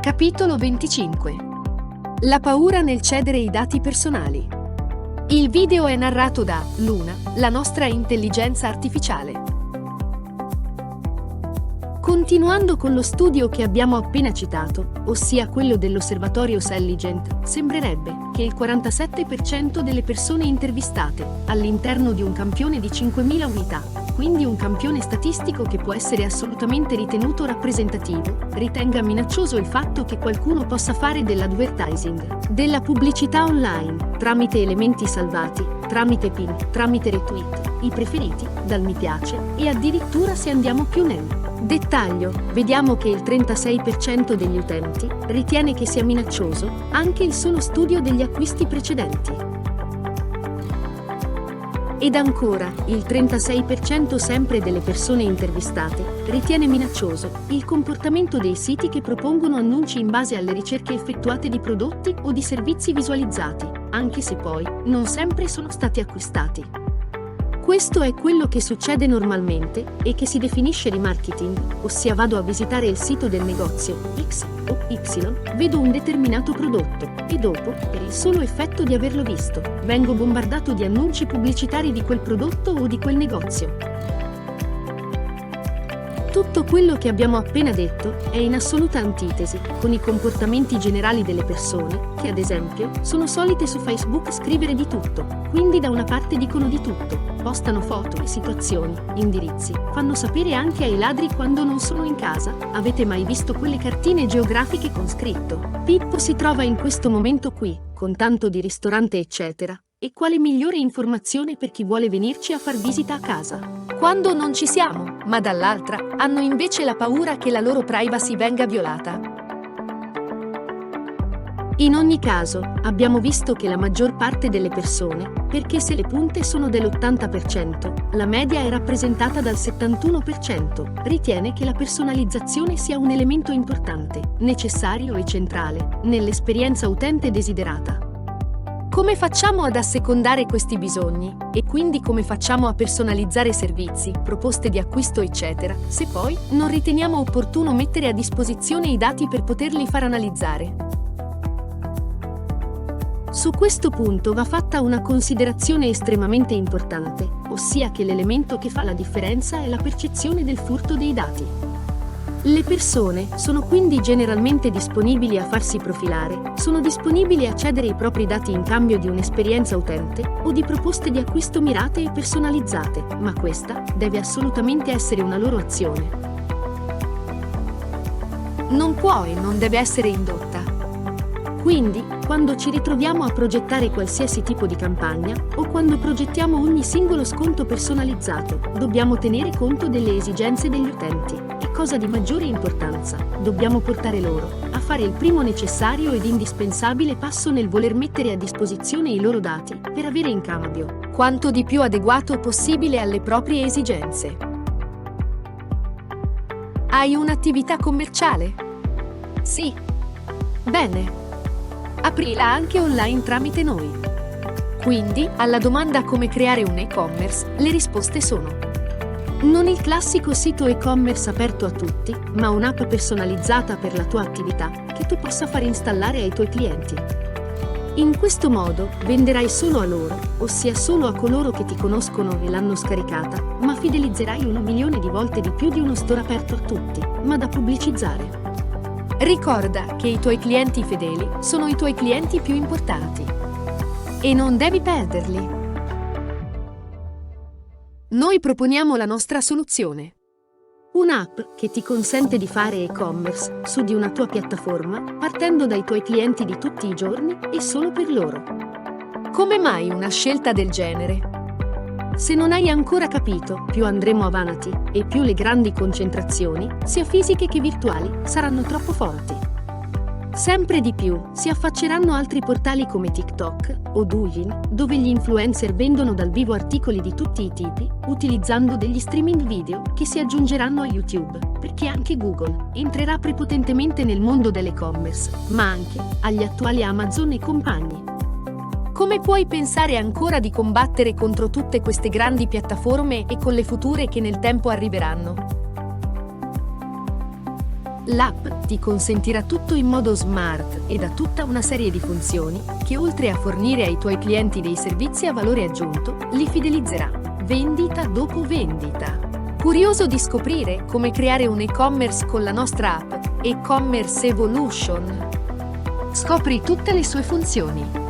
Capitolo 25. La paura nel cedere i dati personali. Il video è narrato da Luna, la nostra intelligenza artificiale. Continuando con lo studio che abbiamo appena citato, ossia quello dell'osservatorio Celligent, sembrerebbe che il 47% delle persone intervistate, all'interno di un campione di 5.000 unità, quindi un campione statistico che può essere assolutamente ritenuto rappresentativo, ritenga minaccioso il fatto che qualcuno possa fare dell'advertising, della pubblicità online, tramite elementi salvati, tramite pin, tramite retweet, i preferiti, dal mi piace, e addirittura se andiamo più nel dettaglio, vediamo che il 36% degli utenti ritiene che sia minaccioso anche il solo studio degli acquisti precedenti. Ed ancora, il 36% sempre delle persone intervistate ritiene minaccioso il comportamento dei siti che propongono annunci in base alle ricerche effettuate di prodotti o di servizi visualizzati, anche se poi non sempre sono stati acquistati. Questo è quello che succede normalmente e che si definisce remarketing, ossia vado a visitare il sito del negozio X o Y, vedo un determinato prodotto e dopo, per il solo effetto di averlo visto, vengo bombardato di annunci pubblicitari di quel prodotto o di quel negozio. Tutto quello che abbiamo appena detto è in assoluta antitesi con i comportamenti generali delle persone che, ad esempio, sono solite su Facebook scrivere di tutto, quindi da una parte dicono di tutto, postano foto e situazioni, indirizzi, fanno sapere anche ai ladri quando non sono in casa. Avete mai visto quelle cartine geografiche con scritto Pippo si trova in questo momento qui, con tanto di ristorante eccetera? E quale migliore informazione per chi vuole venirci a far visita a casa? Quando non ci siamo, ma dall'altra, hanno invece la paura che la loro privacy venga violata. In ogni caso, abbiamo visto che la maggior parte delle persone, perché se le punte sono dell'80%, la media è rappresentata dal 71%, ritiene che la personalizzazione sia un elemento importante, necessario e centrale, nell'esperienza utente desiderata. Come facciamo ad assecondare questi bisogni, e quindi come facciamo a personalizzare servizi, proposte di acquisto eccetera, se poi non riteniamo opportuno mettere a disposizione i dati per poterli far analizzare? Su questo punto va fatta una considerazione estremamente importante, ossia che l'elemento che fa la differenza è la percezione del furto dei dati. Le persone sono quindi generalmente disponibili a farsi profilare, sono disponibili a cedere i propri dati in cambio di un'esperienza utente o di proposte di acquisto mirate e personalizzate, ma questa deve assolutamente essere una loro azione. Non può e non deve essere indotta. Quindi, quando ci ritroviamo a progettare qualsiasi tipo di campagna o quando progettiamo ogni singolo sconto personalizzato, dobbiamo tenere conto delle esigenze degli utenti e, cosa di maggiore importanza, dobbiamo portare loro a fare il primo necessario ed indispensabile passo nel voler mettere a disposizione i loro dati per avere in cambio quanto di più adeguato possibile alle proprie esigenze. Hai un'attività commerciale? Sì. Bene. Aprila anche online tramite noi. Quindi, alla domanda come creare un e-commerce, le risposte sono: non il classico sito e-commerce aperto a tutti, ma un'app personalizzata per la tua attività che tu possa far installare ai tuoi clienti. In questo modo venderai solo a loro, ossia solo a coloro che ti conoscono e l'hanno scaricata, ma fidelizzerai 1 milione di volte di più di uno store aperto a tutti, ma da pubblicizzare. Ricorda che i tuoi clienti fedeli sono i tuoi clienti più importanti. E non devi perderli. Noi proponiamo la nostra soluzione. Un'app che ti consente di fare e-commerce su di una tua piattaforma partendo dai tuoi clienti di tutti i giorni e solo per loro. Come mai una scelta del genere? Se non hai ancora capito, più andremo avanti e più le grandi concentrazioni, sia fisiche che virtuali, saranno troppo forti. Sempre di più si affacceranno altri portali come TikTok o Douyin, dove gli influencer vendono dal vivo articoli di tutti i tipi, utilizzando degli streaming video che si aggiungeranno a YouTube, perché anche Google entrerà prepotentemente nel mondo dell'e-commerce, ma anche agli attuali Amazon e compagni. Come puoi pensare ancora di combattere contro tutte queste grandi piattaforme e con le future che nel tempo arriveranno? L'app ti consentirà tutto in modo smart ed ha tutta una serie di funzioni che, oltre a fornire ai tuoi clienti dei servizi a valore aggiunto, li fidelizzerà, vendita dopo vendita. Curioso di scoprire come creare un e-commerce con la nostra app, E-commerce Evolution? Scopri tutte le sue funzioni.